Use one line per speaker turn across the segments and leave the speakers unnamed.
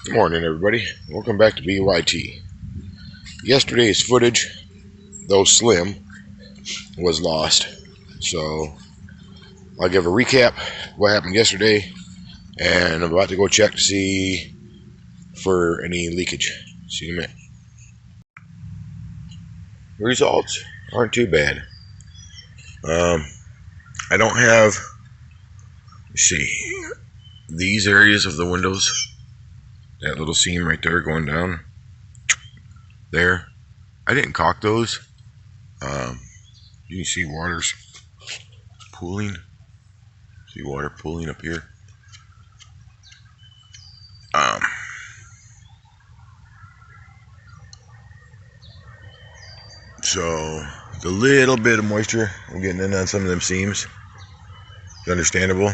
Good morning, everybody. Welcome back to BYT. Yesterday's footage, though slim, was lost. So I'll give a recap of what happened yesterday, and I'm about to go check to see for any leakage. See you in a minute. Results aren't too bad. I don't have, let's see, these areas of the windows, that little seam right there going down there. I didn't caulk those. You can see water's pooling. See water pooling up here. So the little bit of moisture I'm getting in on some of them seams is understandable,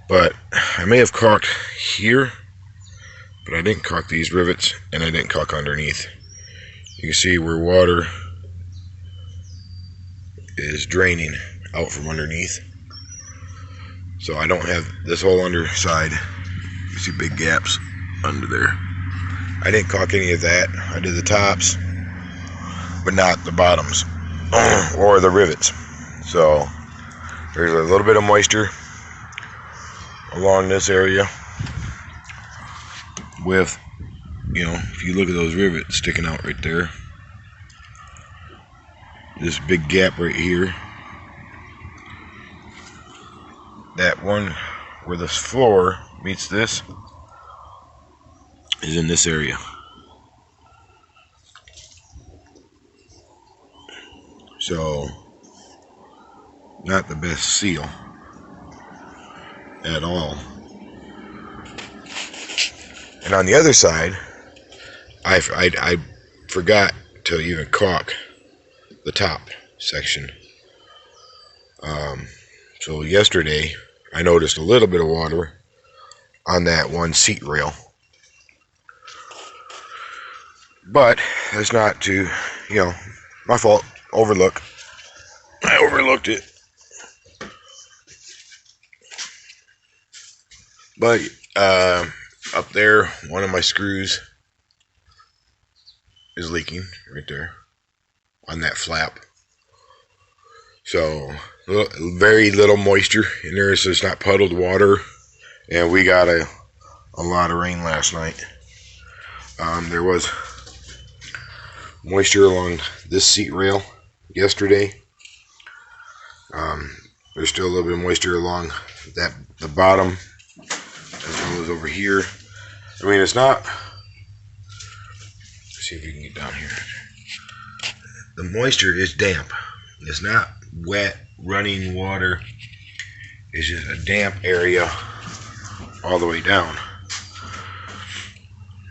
but I may have caulked here, but I didn't caulk these rivets, and I didn't caulk underneath. You can see where water is draining out from underneath. So I don't have this whole underside. You see big gaps under there. I didn't caulk any of that. I did the tops, but not the bottoms or the rivets. So there's a little bit of moisture along this area with, if you look at those rivets sticking out right there, this big gap right here, that one where this floor meets this is in this area. So not the best seal at all. And on the other side, I forgot to even caulk the top section. So yesterday I noticed a little bit of water on that one seat rail, but it's not too, my fault. I overlooked it. But up there, one of my screws is leaking right there on that flap. So very little moisture in there, so it's not puddled water. And we got a lot of rain last night. There was moisture along this seat rail yesterday. There's still a little bit of moisture along the bottom, as well as over here. I mean, it's not, let's see if we can get down here. The moisture is damp. It's not wet running water. It's just a damp area all the way down.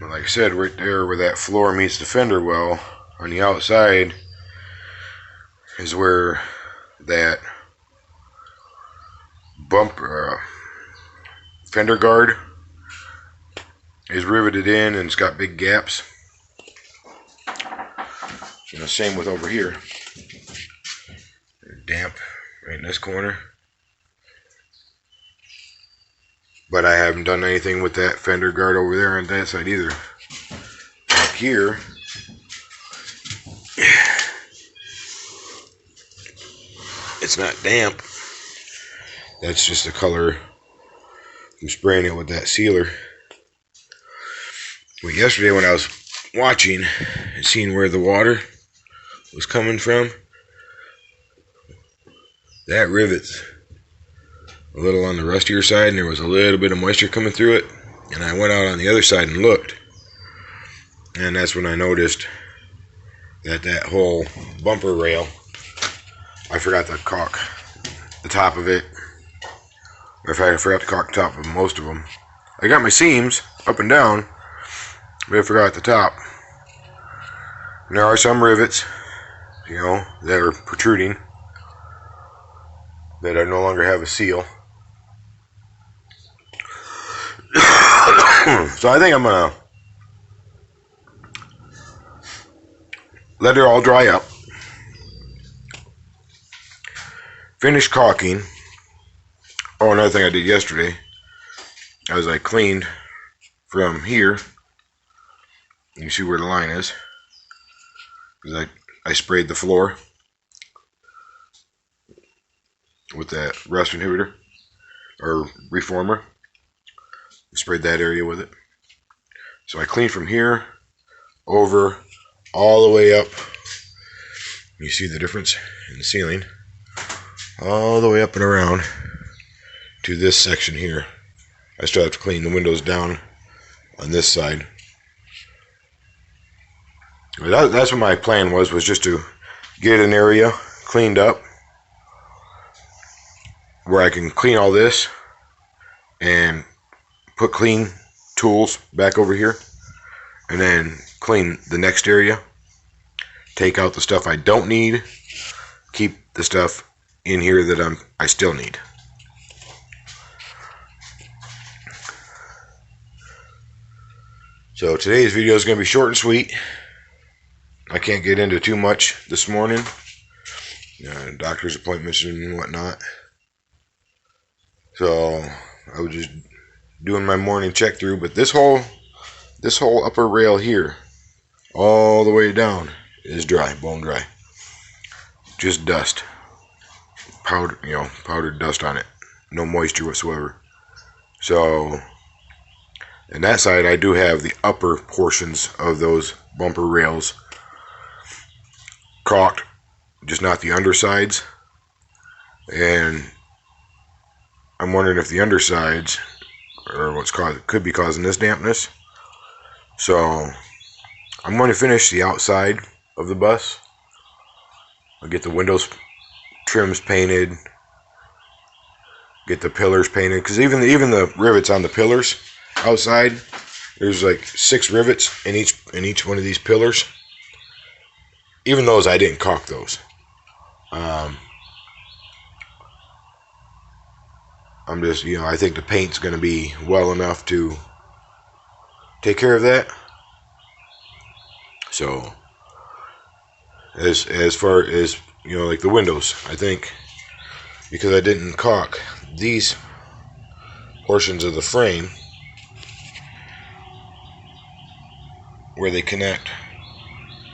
But like I said, right there where that floor meets the fender well, on the outside is where that bumper fender guard is riveted in, and it's got big gaps. Same with over here. Damp right in this corner. But I haven't done anything with that fender guard over there on that side either. Up here, it's not damp. That's just the color from spraying it with that sealer. But yesterday when I was watching and seeing where the water was coming from, that rivet's a little on the rustier side, and there was a little bit of moisture coming through it. And I went out on the other side and looked, and that's when I noticed that whole bumper rail, I forgot to caulk the top of it. In fact, I forgot to caulk the top of most of them. I got my seams up and down, but I forgot the top. And there are some rivets, that are protruding, that I no longer have a seal. So I think I'm gonna let it all dry up, finish caulking. Oh, another thing I did yesterday, as I cleaned from here. You see where the line is, because I sprayed the floor with that rust inhibitor or reformer. I sprayed that area with it. So I cleaned from here over all the way up. You see the difference in the ceiling, all the way up and around to this section here. I still have to clean the windows down on this side. That's what my plan was just to get an area cleaned up where I can clean all this and put clean tools back over here, and then clean the next area, take out the stuff I don't need, keep the stuff in here that I still need. So today's video is going to be short and sweet. I can't get into too much this morning, doctor's appointments and whatnot. So I was just doing my morning check through, but this whole upper rail here, all the way down, is dry, bone dry. Just dust, powdered dust on it, no moisture whatsoever. So, and that side, I do have the upper portions of those bumper rails caulked, just not the undersides. And I'm wondering if the undersides are could be causing this dampness. So I'm going to finish the outside of the bus. I'll get the windows trims painted, get the pillars painted, because even the rivets on the pillars outside, there's like 6 rivets in each one of these pillars. Even those, I didn't caulk those. I'm just, I think the paint's going to be well enough to take care of that. So, as far as, like the windows, I think, because I didn't caulk these portions of the frame where they connect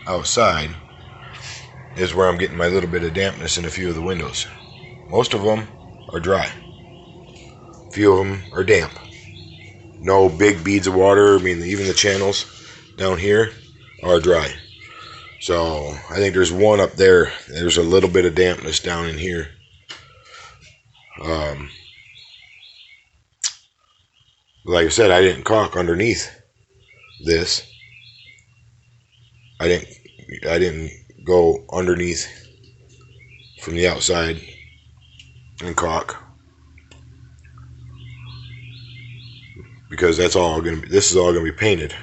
outside, is where I'm getting my little bit of dampness in a few of the windows. Most of them are dry. A few of them are damp. No big beads of water. I mean, even the channels down here are dry. So I think there's one up there. There's a little bit of dampness down in here. Like I said, I didn't caulk underneath this. I didn't go underneath from the outside and caulk, because this is all going to be painted.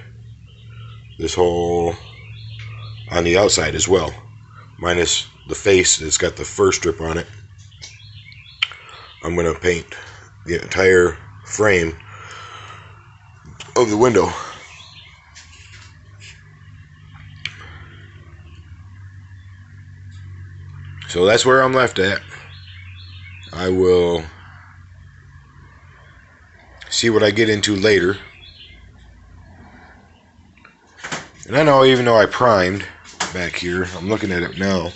This whole on the outside as well, minus the face that's got the first strip on it. I'm going to paint the entire frame of the window. So that's where I'm left at. I will see what I get into later. And I know, even though I primed back here, I'm looking at it now,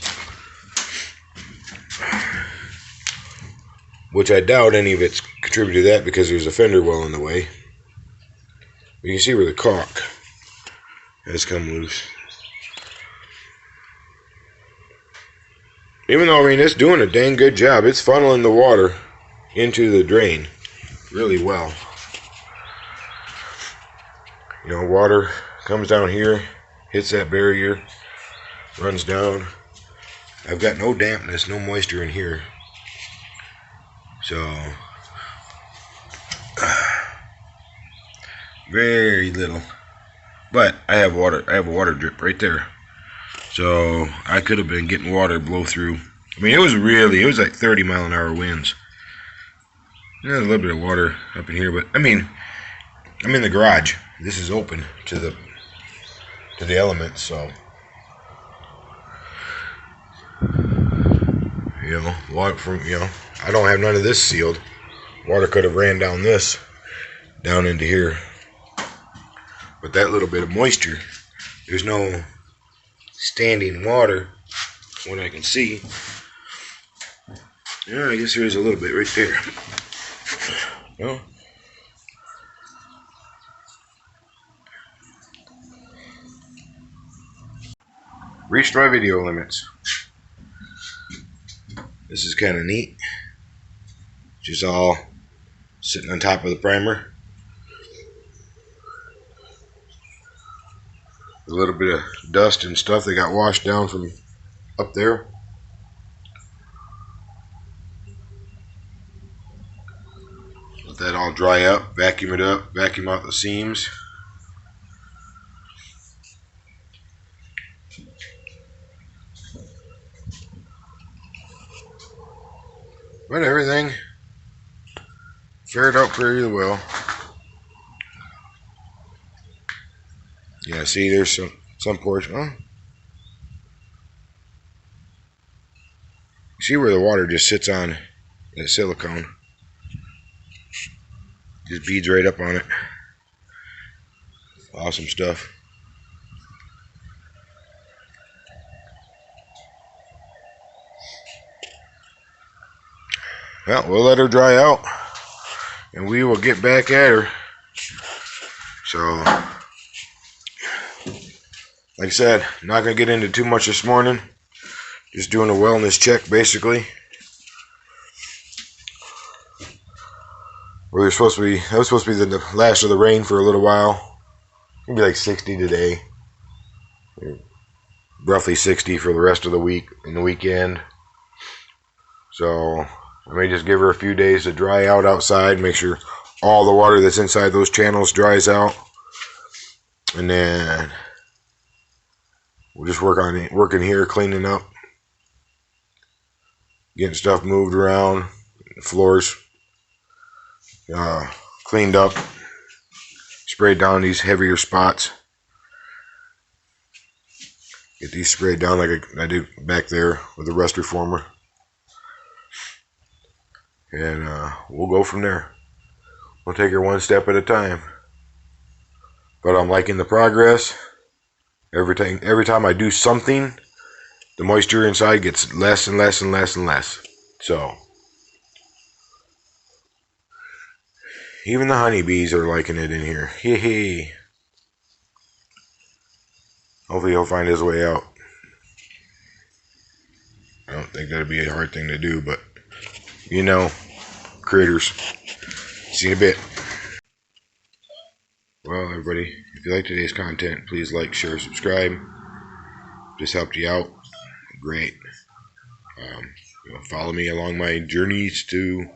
which I doubt any of it's contributed to that, because there's a fender well in the way. You can see where the caulk has come loose. Even though, I mean, it's doing a dang good job. It's funneling the water into the drain really well. Water comes down here, hits that barrier, runs down. I've got no dampness, no moisture in here. So, very little. But I have water. I have a water drip right there. So I could have been getting water blow through. I mean, it was like 30-mile-an-hour winds. There's a little bit of water up in here, but I mean, I'm in the garage. This is open to the elements, so water from I don't have none of this sealed. Water could have ran down into here. But that little bit of moisture, there's no standing water, what I can see. Yeah, I guess there is a little bit right there. No. Reached my video limits. This is kind of neat. Just all sitting on top of the primer. A little bit of dust and stuff that got washed down from up there. Let that all dry up, vacuum it up, vacuum out the seams. But everything fared out pretty well. Yeah, see, there's some portion. Oh. See where the water just sits on the silicone? Just beads right up on it. Awesome stuff. Well, we'll let her dry out, and we will get back at her. So, like I said, not going to get into too much this morning. Just doing a wellness check, basically. That was supposed to be the last of the rain for a little while. It'll be like 60 today. Roughly 60 for the rest of the week and the weekend. So I may just give her a few days to dry out outside, make sure all the water that's inside those channels dries out, and then we'll just working here, cleaning up, getting stuff moved around, floors cleaned up, sprayed down these heavier spots. Get these sprayed down like I do back there with the rust reformer. And we'll go from there. We'll take her one step at a time. But I'm liking the progress. Every time I do something, the moisture inside gets less and less and less and less. So, even the honeybees are liking it in here. Hee hee. Hopefully he'll find his way out. I don't think that'd be a hard thing to do, but you know, critters. See you in a bit. Well, everybody, if you like today's content, please like, share, subscribe. If this helped you out, great. Follow me along my journeys to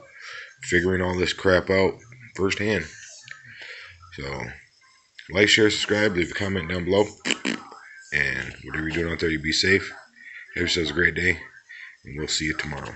figuring all this crap out firsthand. So, like, share, subscribe, leave a comment down below. And whatever you're doing out there, you be safe. Have yourselves a great day, and we'll see you tomorrow.